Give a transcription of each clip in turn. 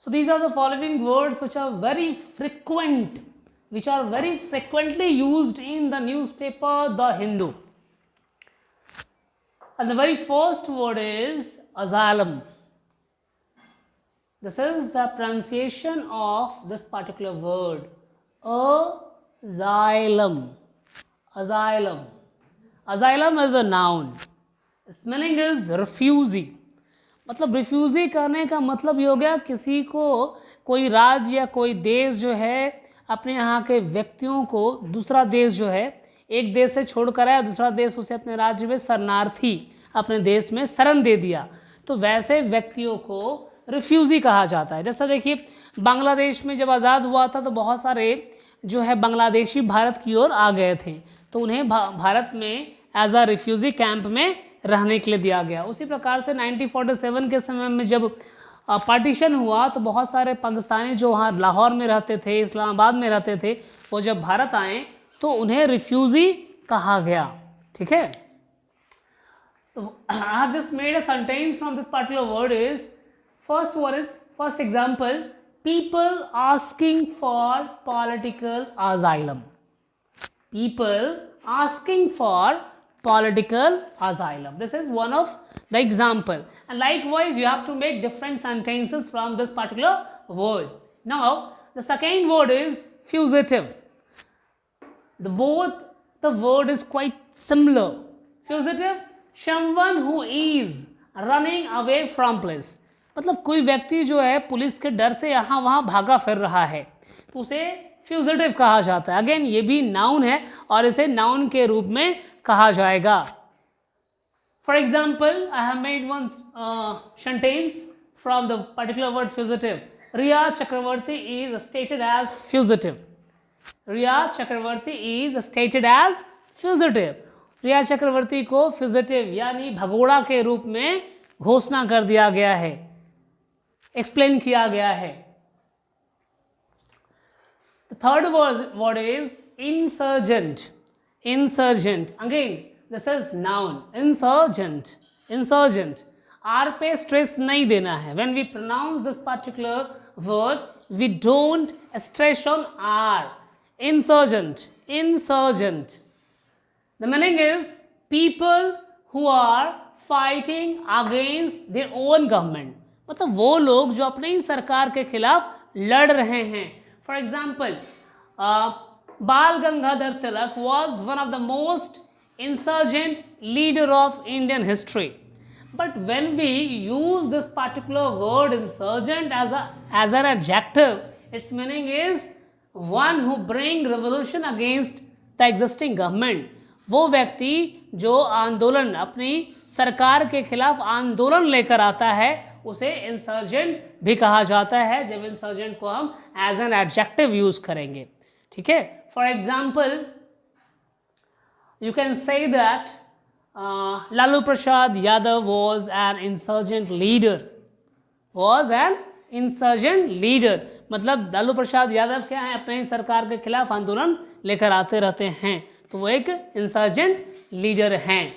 So these are the following words which are very frequently used in the newspaper The Hindu. And the very first word is asylum. This is the pronunciation of this particular word. Asylum. Asylum. Asylum is a noun. Its meaning is refugee. मतलब refugee करने का मतलब ये हो गया किसी को कोई राज्य या कोई देश जो है अपने यहाँ के व्यक्तियों को दूसरा देश जो है एक देश से छोड़कर आया दूसरा देश उसे अपने राज्य में शरणार्थी अपने देश में शरण दे दिया, तो वैसे व्यक्तियों को रिफ्यूजी कहा जाता है। जैसा देखिए बांग्लादेश में जब आज़ाद हुआ था तो बहुत सारे जो है बांग्लादेशी भारत की ओर आ गए थे, तो उन्हें भारत में एज अ रिफ्यूजी कैंप में रहने के लिए दिया गया। उसी प्रकार से 1947 के समय में जब पार्टीशन हुआ तो बहुत सारे पाकिस्तानी जो वहाँ लाहौर में रहते थे, इस्लामाबाद में रहते थे, वो जब भारत आए तो उन्हें रिफ्यूजी कहा गया। ठीक है, तो I have just made a sentence from this particular word is first example people asking for political asylum. People asking for political asylum. This is one of the example. And likewise, you have to make different sentences from this particular word. Now, the second word is fugitive. The word is quite similar. Fugitive, someone who is running away from place. मतलब कोई व्यक्ति जो है police के डर से यहाँ वहाँ भागा फिर रहा है तो उसे फ्यूजिटिव कहा जाता है। अगेन ये भी नाउन है और इसे नाउन के रूप में कहा जाएगा। For example I have made one sentence from the particular word fugitive. Rhea Chakraborty is stated as fugitive. Rhea Chakraborty is stated as fugitive. Rhea Chakraborty को फ्यूजिटिव यानी भगोड़ा के रूप में घोषणा कर दिया गया है, एक्सप्लेन किया गया है। The third word is insurgent. Insurgent. Again, this is noun. Insurgent. Insurgent. R पे stress नहीं देना है. When we pronounce this particular word, we don't stress on R. Insurgent. Insurgent. The meaning is people who are fighting against their own government. मतलब वो लोग जो अपने ही सरकार के खिलाफ लड़ रहे हैं। For example Bal Gangadhar Tilak was one of the most insurgent leader of Indian history. But when we use this particular word insurgent as an adjective, its meaning is one who bring revolution against the existing government. वो व्यक्ति जो आंदोलन अपनी सरकार के खिलाफ आंदोलन लेकर आता है उसे इंसर्जेंट भी कहा जाता है जब इंसर्जेंट को हम एज एन एडजेक्टिव यूज करेंगे। ठीक है, for example you can say that Lalu Prasad Yadav was an insurgent leader. Was an insurgent leader मतलब लालू प्रसाद यादव क्या है, अपने ही सरकार के खिलाफ आंदोलन लेकर आते रहते हैं, तो वो एक इंसर्जेंट लीडर हैं।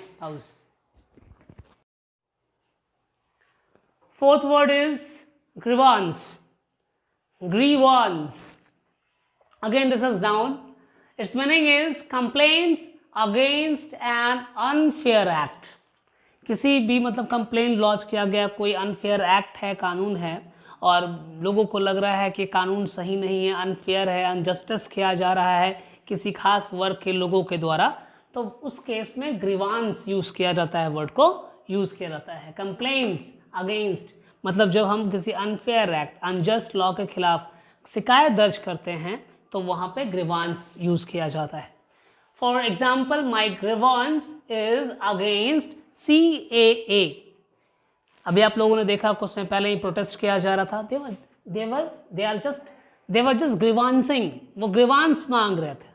Fourth word is grievance. Grievance. Again, this is noun. Its meaning is complaints against an unfair act. किसी भी मतलब कंप्लेन लॉन्च किया गया, कोई अनफेयर एक्ट है, कानून है और लोगों को लग रहा है कि कानून सही नहीं है, अनफेयर है, अनजस्टिस किया जा रहा है किसी खास वर्ग के लोगों के द्वारा, तो उस केस में ग्रीवांस यूज़ किया जाता है, वर्ड को यूज़ किया जाता है। कंप्लेंट्स अगेंस्ट मतलब जब हम किसी अनफेयर एक्ट, अनजस्ट लॉ के खिलाफ शिकायत दर्ज करते हैं तो वहाँ पे ग्रीवांस यूज़ किया जाता है। For example my grievance is against CAA। अभी आप लोगों ने देखा कुछ समय पहले ही प्रोटेस्ट किया जा रहा था, दे वर जस्ट ग्रीवांसिंग, वो ग्रीवांस मांग रहे थे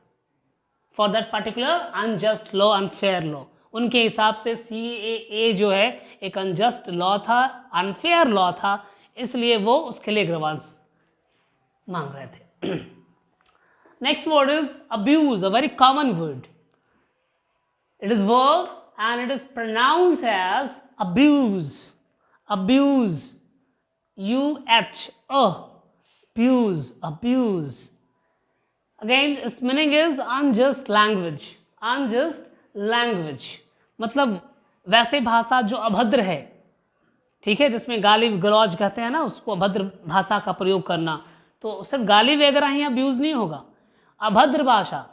for that particular unjust law, unfair law. उनके हिसाब से CAA जो है एक अनजस्ट लॉ था, अनफेयर लॉ था, इसलिए वो उसके लिए ग्रीवांस मांग रहे थे। Next word is abuse, a very common word. It is verb and it is pronounced as abuse. Abuse. UH, abuse, abuse. Again, its meaning is unjust language, unjust language. मतलब वैसे भाषा जो अभद्र है, ठीक है, जिसमें गाली गलौज कहते हैं ना, उसको अभद्र भाषा का प्रयोग करना, तो सिर्फ गाली वगैरह ही अब्यूज नहीं होगा, अभद्र भाषा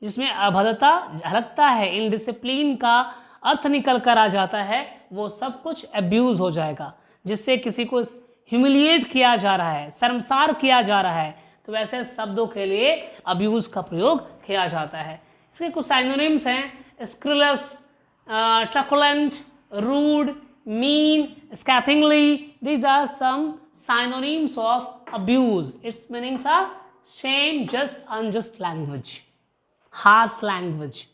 जिसमें अभद्रता झलकता है, इनडिसिप्लिन का अर्थ निकल कर आ जाता है, वो सब कुछ अब्यूज हो जाएगा, जिससे किसी को ह्यूमिलिएट किया जा रहा है, शर्मसार किया जा रहा है, तो वैसे शब्दों के लिए अब्यूज का प्रयोग किया जाता है। इसके कुछ साइनोनिम्स हैं, स्क्रिलस, ट्रकुलेंट, rude, mean, scathingly. These are some synonyms of abuse. Its meanings are shame, just, unjust language, harsh language.